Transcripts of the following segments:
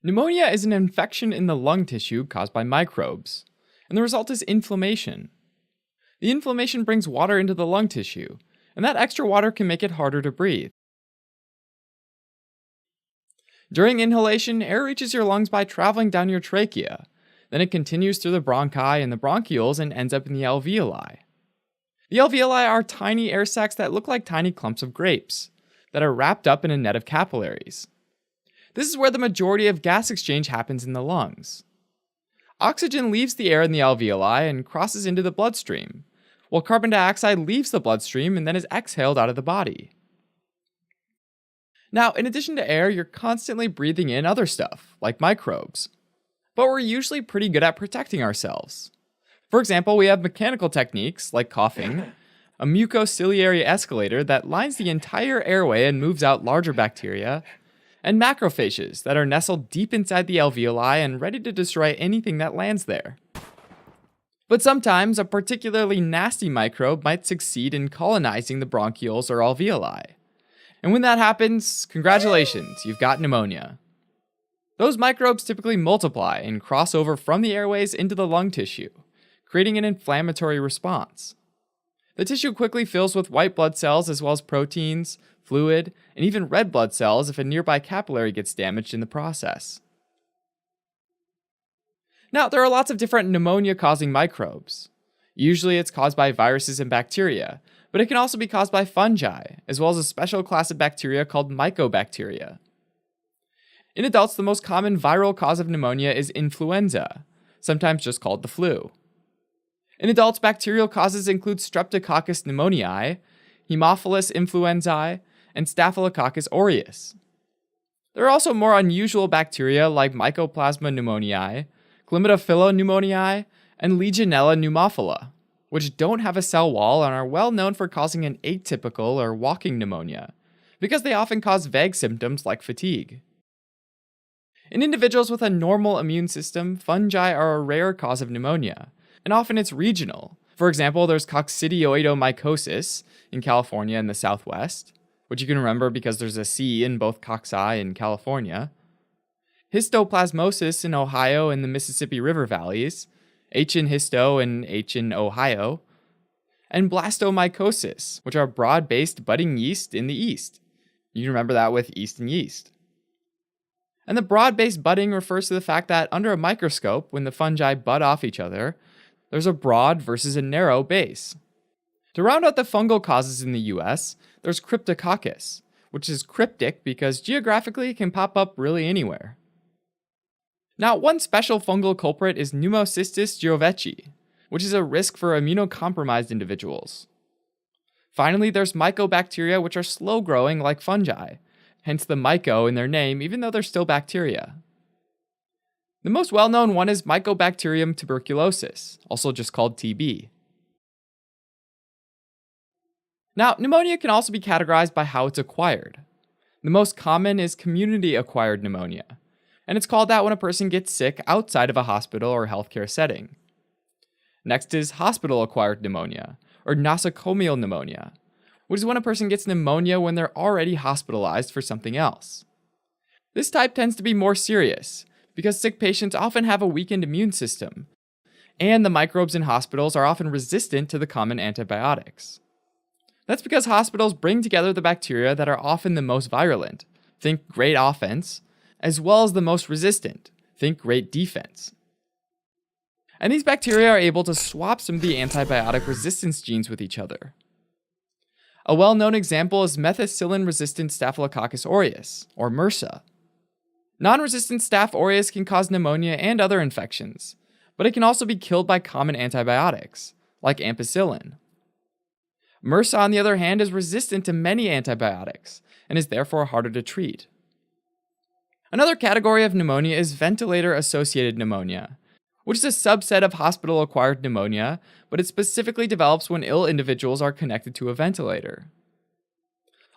Pneumonia is an infection in the lung tissue caused by microbes, and the result is inflammation. The inflammation brings water into the lung tissue, and that extra water can make it harder to breathe. During inhalation, air reaches your lungs by traveling down your trachea. Then it continues through the bronchi and the bronchioles and ends up in the alveoli. The alveoli are tiny air sacs that look like tiny clumps of grapes that are wrapped up in a net of capillaries. This is where the majority of gas exchange happens in the lungs. Oxygen leaves the air in the alveoli and crosses into the bloodstream, while carbon dioxide leaves the bloodstream and then is exhaled out of the body. Now, in addition to air, you're constantly breathing in other stuff, like microbes. But we're usually pretty good at protecting ourselves. For example, we have mechanical techniques, like coughing, a mucociliary escalator that lines the entire airway and moves out larger bacteria, and macrophages that are nestled deep inside the alveoli and ready to destroy anything that lands there. But sometimes, a particularly nasty microbe might succeed in colonizing the bronchioles or alveoli. And when that happens, congratulations, you've got pneumonia. Those microbes typically multiply and cross over from the airways into the lung tissue, creating an inflammatory response. The tissue quickly fills with white blood cells as well as proteins, fluid, and even red blood cells if a nearby capillary gets damaged in the process. Now, there are lots of different pneumonia-causing microbes. Usually it's caused by viruses and bacteria, but it can also be caused by fungi, as well as a special class of bacteria called mycobacteria. In adults, the most common viral cause of pneumonia is influenza, sometimes just called the flu. In adults, bacterial causes include Streptococcus pneumoniae, Haemophilus influenzae, and Staphylococcus aureus. There are also more unusual bacteria like Mycoplasma pneumoniae, Chlamydophila pneumoniae, and Legionella pneumophila, which don't have a cell wall and are well known for causing an atypical or walking pneumonia, because they often cause vague symptoms like fatigue. In individuals with a normal immune system, fungi are a rare cause of pneumonia, and often it's regional. For example, there's coccidioidomycosis in California and the Southwest, which you can remember because there's a C in both cocci in California, histoplasmosis in Ohio and the Mississippi River valleys, H in histo and H in Ohio, and blastomycosis, which are broad-based budding yeast in the East. You can remember that with Eastern yeast. And the broad-based budding refers to the fact that under a microscope, when the fungi bud off each other, there's a broad versus a narrow base. To round out the fungal causes in the US, there's Cryptococcus, which is cryptic because geographically it can pop up really anywhere. Now, one special fungal culprit is Pneumocystis jirovecii, which is a risk for immunocompromised individuals. Finally, there's mycobacteria, which are slow-growing like fungi, hence the myco in their name, even though they're still bacteria. The most well-known one is Mycobacterium tuberculosis, also just called TB. Now, pneumonia can also be categorized by how it's acquired. The most common is community-acquired pneumonia, and it's called that when a person gets sick outside of a hospital or healthcare setting. Next is hospital-acquired pneumonia, or nosocomial pneumonia, which is when a person gets pneumonia when they're already hospitalized for something else. This type tends to be more serious, because sick patients often have a weakened immune system, and the microbes in hospitals are often resistant to the common antibiotics. That's because hospitals bring together the bacteria that are often the most virulent, think great offense, as well as the most resistant, think great defense. And these bacteria are able to swap some of the antibiotic resistance genes with each other. A well-known example is methicillin-resistant Staphylococcus aureus, or MRSA. Non-resistant Staph aureus can cause pneumonia and other infections, but it can also be killed by common antibiotics, like ampicillin. MRSA, on the other hand, is resistant to many antibiotics, and is therefore harder to treat. Another category of pneumonia is ventilator-associated pneumonia, which is a subset of hospital-acquired pneumonia, but it specifically develops when ill individuals are connected to a ventilator.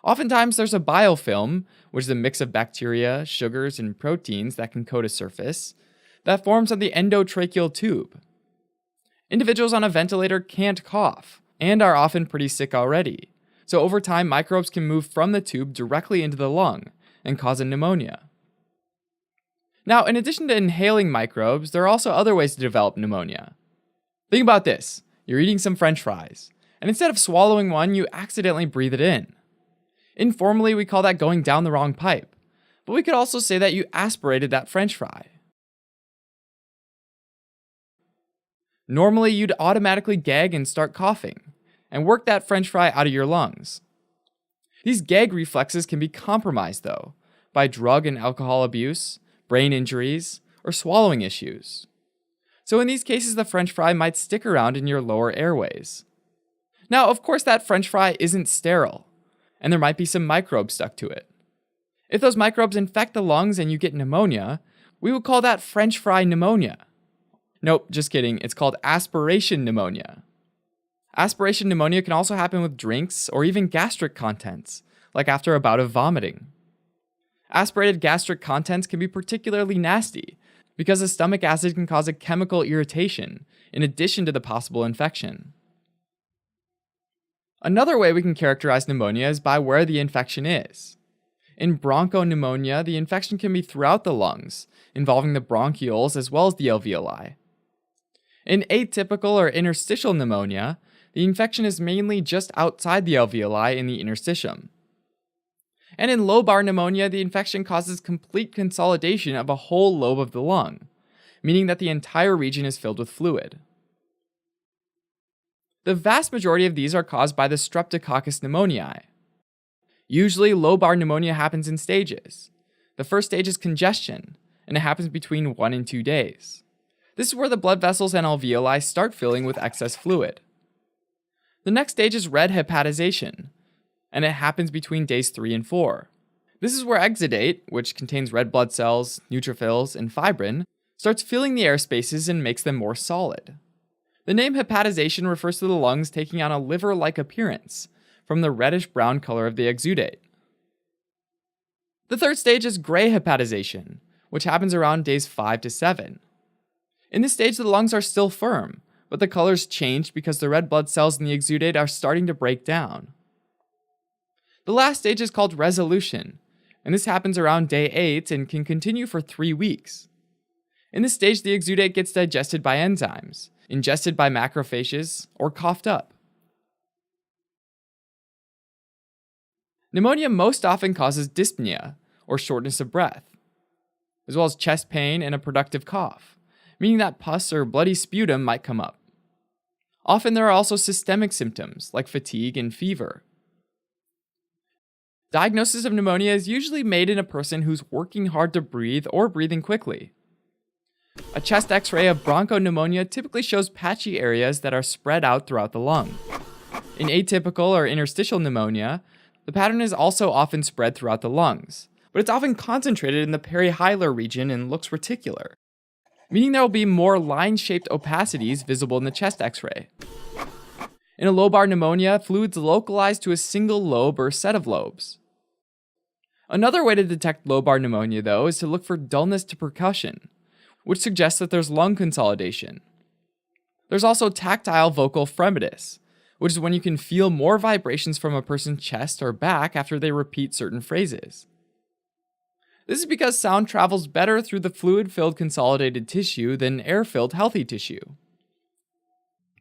Oftentimes there's a biofilm, which is a mix of bacteria, sugars, and proteins that can coat a surface, that forms on the endotracheal tube. Individuals on a ventilator can't cough, and are often pretty sick already, so over time microbes can move from the tube directly into the lung and cause a pneumonia. Now, in addition to inhaling microbes, there are also other ways to develop pneumonia. Think about this. You're eating some French fries, and instead of swallowing one, you accidentally breathe it in. Informally, we call that going down the wrong pipe, but we could also say that you aspirated that French fry. Normally, you'd automatically gag and start coughing, and work that French fry out of your lungs. These gag reflexes can be compromised, though, by drug and alcohol abuse, brain injuries, or swallowing issues. So in these cases, the French fry might stick around in your lower airways. Now, of course, that French fry isn't sterile, and there might be some microbes stuck to it. If those microbes infect the lungs and you get pneumonia, we would call that French fry pneumonia. Nope, just kidding, it's called aspiration pneumonia. Aspiration pneumonia can also happen with drinks or even gastric contents, like after a bout of vomiting. Aspirated gastric contents can be particularly nasty because the stomach acid can cause a chemical irritation in addition to the possible infection. Another way we can characterize pneumonia is by where the infection is. In bronchopneumonia, the infection can be throughout the lungs, involving the bronchioles as well as the alveoli. In atypical or interstitial pneumonia, the infection is mainly just outside the alveoli in the interstitium. And in lobar pneumonia, the infection causes complete consolidation of a whole lobe of the lung, meaning that the entire region is filled with fluid. The vast majority of these are caused by the Streptococcus pneumoniae. Usually, lobar pneumonia happens in stages. The first stage is congestion, and it happens between 1 and 2 days. This is where the blood vessels and alveoli start filling with excess fluid. The next stage is red hepatization, and it happens between days 3 and 4. This is where exudate, which contains red blood cells, neutrophils, and fibrin, starts filling the air spaces and makes them more solid. The name hepatization refers to the lungs taking on a liver-like appearance from the reddish-brown color of the exudate. The third stage is gray hepatization, which happens around days 5 to 7. In this stage, the lungs are still firm, but the colors change because the red blood cells in the exudate are starting to break down. The last stage is called resolution, and this happens around day 8 and can continue for 3 weeks. In this stage, the exudate gets digested by enzymes, ingested by macrophages, or coughed up. Pneumonia most often causes dyspnea, or shortness of breath, as well as chest pain and a productive cough, meaning that pus or bloody sputum might come up. Often there are also systemic symptoms, like fatigue and fever. Diagnosis of pneumonia is usually made in a person who's working hard to breathe or breathing quickly. A chest x-ray of bronchopneumonia typically shows patchy areas that are spread out throughout the lung. In atypical or interstitial pneumonia, the pattern is also often spread throughout the lungs, but it's often concentrated in the perihilar region and looks reticular, meaning there will be more line-shaped opacities visible in the chest x-ray. In a lobar pneumonia, fluid's localized to a single lobe or set of lobes. Another way to detect lobar pneumonia, though, is to look for dullness to percussion, which suggests that there's lung consolidation. There's also tactile vocal fremitus, which is when you can feel more vibrations from a person's chest or back after they repeat certain phrases. This is because sound travels better through the fluid-filled consolidated tissue than air-filled healthy tissue.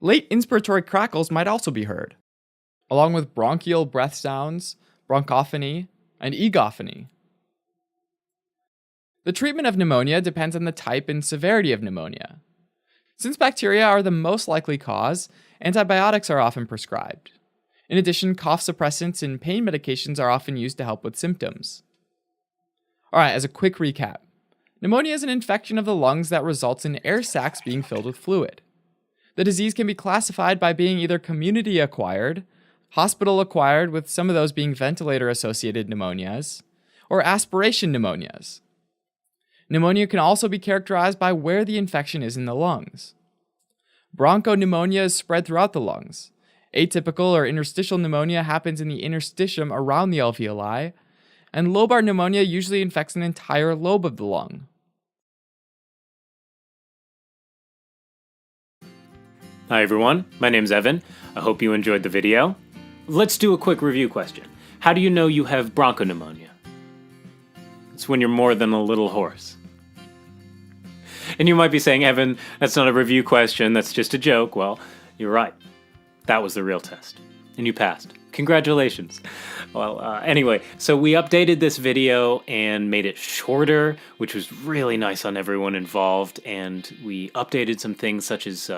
Late inspiratory crackles might also be heard, along with bronchial breath sounds, bronchophony, and egophony. The treatment of pneumonia depends on the type and severity of pneumonia. Since bacteria are the most likely cause, antibiotics are often prescribed. In addition, cough suppressants and pain medications are often used to help with symptoms. Alright, as a quick recap, pneumonia is an infection of the lungs that results in air sacs being filled with fluid. The disease can be classified by being either community-acquired, hospital-acquired with some of those being ventilator-associated pneumonias, or aspiration pneumonias. Pneumonia can also be characterized by where the infection is in the lungs. Bronchopneumonia is spread throughout the lungs. Atypical or interstitial pneumonia happens in the interstitium around the alveoli, and lobar pneumonia usually infects an entire lobe of the lung. Hi everyone, my name's Evan. I hope you enjoyed the video. Let's do a quick review question. How do you know you have bronchopneumonia? It's when you're more than a little hoarse. And you might be saying, Evan, that's not a review question, that's just a joke. Well, you're right. That was the real test. And you passed. Congratulations. Well, anyway, so we updated this video and made it shorter, which was really nice on everyone involved. And we updated some things such as,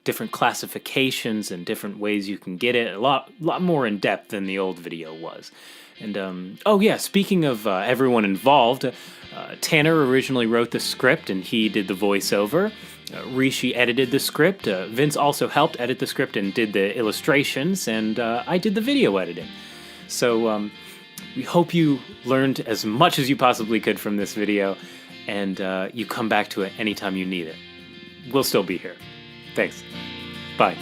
different classifications and different ways you can get it. A lot more in depth than the old video was. And, speaking of everyone involved, Tanner originally wrote the script and he did the voiceover. Rishi edited the script. Vince also helped edit the script and did the illustrations, and I did the video editing. So we hope you learned as much as you possibly could from this video, and you come back to it anytime you need it. We'll still be here. Thanks. Bye.